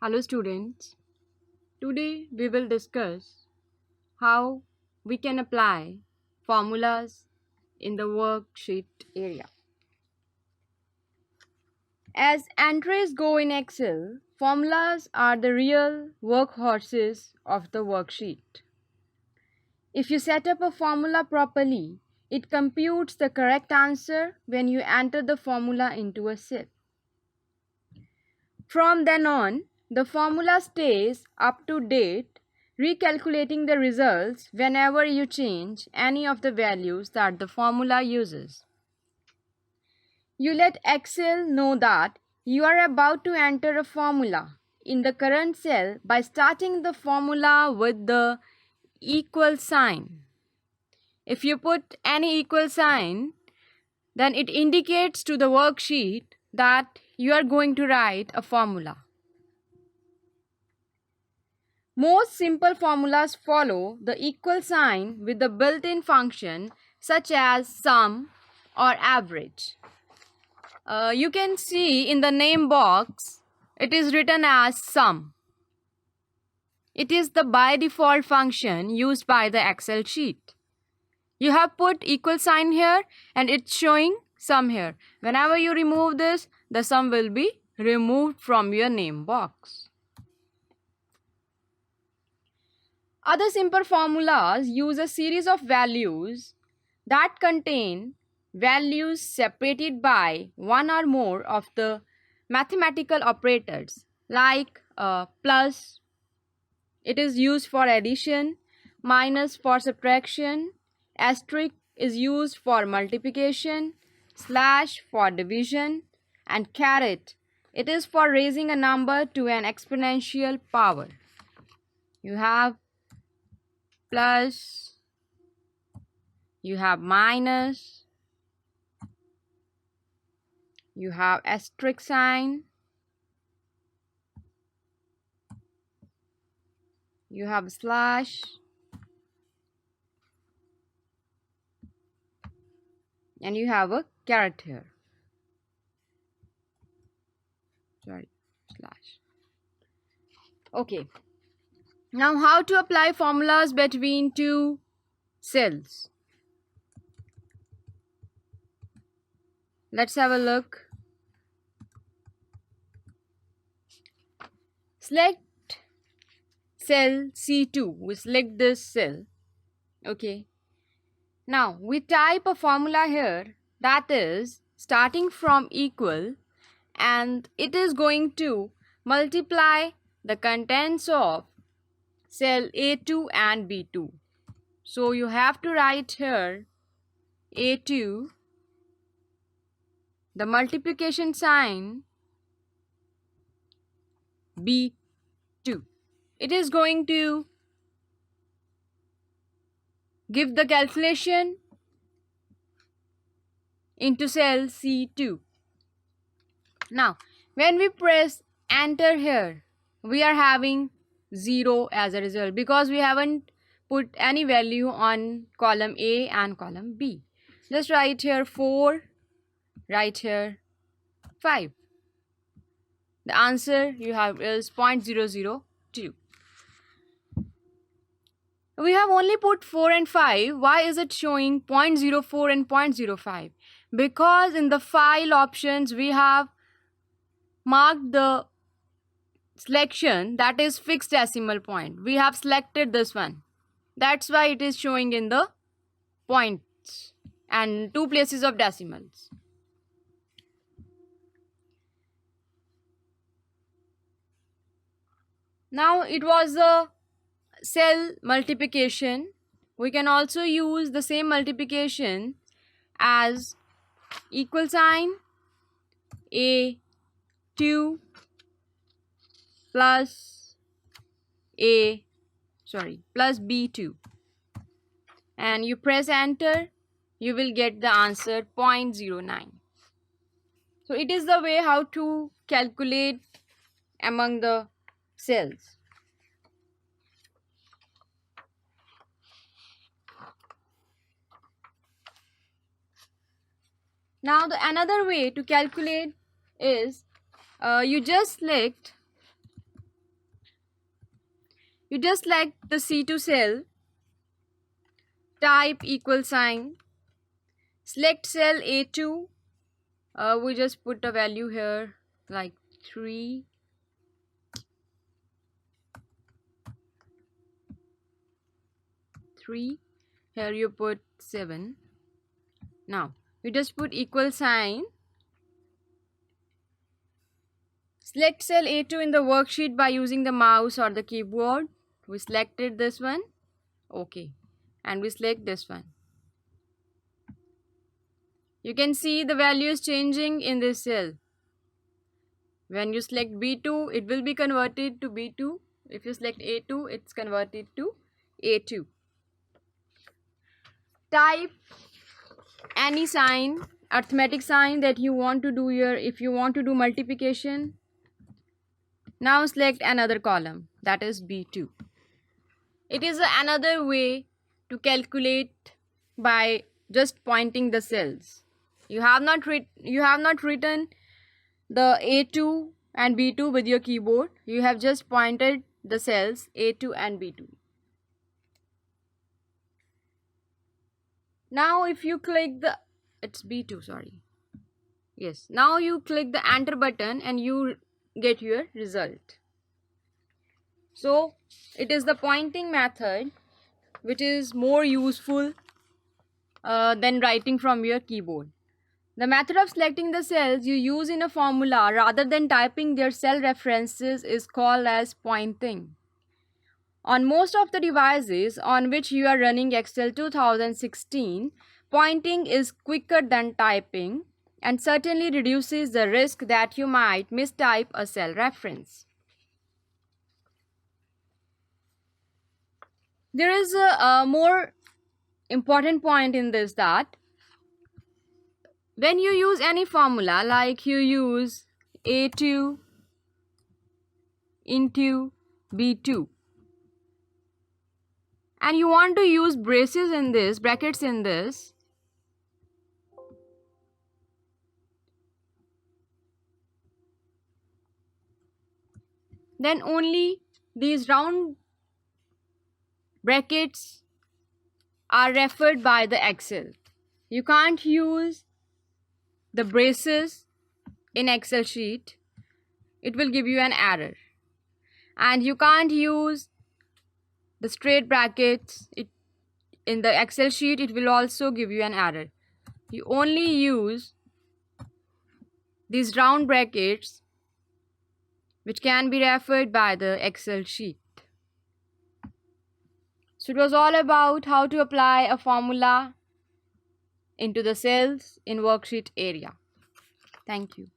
Hello students, today we will discuss how we can apply formulas in the worksheet area. As entries go in Excel, formulas are the real workhorses of the worksheet. If you set up a formula properly, it computes the correct answer when you enter the formula into a cell. From then on, the formula stays up to date, recalculating the results whenever you change any of the values that the formula uses. You let Excel know that you are about to enter a formula in the current cell by starting the formula with the equal sign. If you put any equal sign, then it indicates to the worksheet that you are going to write a formula. Most simple formulas follow the equal sign with the built-in function such as sum or average. You can see in the name box, it is written as sum. It is the by default function used by the Excel sheet. You have put equal sign here and it's showing sum here. Whenever you remove this, the sum will be removed from your name box. Other simple formulas use a series of values that contain values separated by one or more of the mathematical operators like plus, it is used for addition, minus for subtraction, asterisk is used for multiplication, slash for division, and caret, it is for raising a number to an exponential power. You have plus, you have minus, you have asterisk sign, you have slash, and you have a caret here. Sorry, slash. Okay. Now how to apply formulas between two cells? Let's have a look. Select cell C2. We select this cell. Okay. Now we type a formula here that is starting from equal and it is going to multiply the contents of cell A2 and B2. So you have to write here A2, the multiplication sign B2. It is going to give the calculation into cell C2. Now, when we press enter here, we are having 0 as a result because we haven't put any value on column A and column B. Just write here 4, write here 5. The answer you have is 0.002. We have only put 4 and 5. Why is it showing 0.04 and 0.05? Because in the file options we have marked the selection that is fixed decimal point. We have selected this one. That's why it is showing in the points and 2 places of decimals. Now it was the cell multiplication. We can also use the same multiplication as equal sign A2 plus plus B2 and you press enter, you will get the answer 0.09. So it is the way how to calculate among the cells. Now the another way to calculate is you just select You just select the C2 cell, type equal sign, select cell A2. We just put a value here like 3. Here you put 7. Now you just put equal sign. Select cell A2 in the worksheet by using the mouse or the keyboard. We selected this one. Okay. And we select this one. You can see the value is changing in this cell. When you select B2, it will be converted to B2. If you select A2, it's converted to A2. Type any sign, arithmetic sign that you want to do here. If you want to do multiplication, now select another column, that is B2. It is another way to calculate by just pointing the cells. You have not written the A2 and B2 with your keyboard. You have just pointed the cells A2 and B2. Now if you click the, it's B2, sorry. Yes, now you click the enter button and you get your result. So it is the pointing method which is more useful than writing from your keyboard. The method of selecting the cells you use in a formula rather than typing their cell references is called as pointing. On most of the devices on which you are running Excel 2016, pointing is quicker than typing and certainly reduces the risk that you might mistype a cell reference. There is a more important point in this, that when you use any formula, like you use A2 into B2, and you want to use braces in this, brackets in this, then only these round brackets are referred by the Excel. You can't use the braces in Excel sheet. It will give you an error. And you can't use the straight brackets in the Excel sheet. It will also give you an error. You only use these round brackets which can be referred by the Excel sheet. So it was all about how to apply a formula into the cells in worksheet area. Thank you.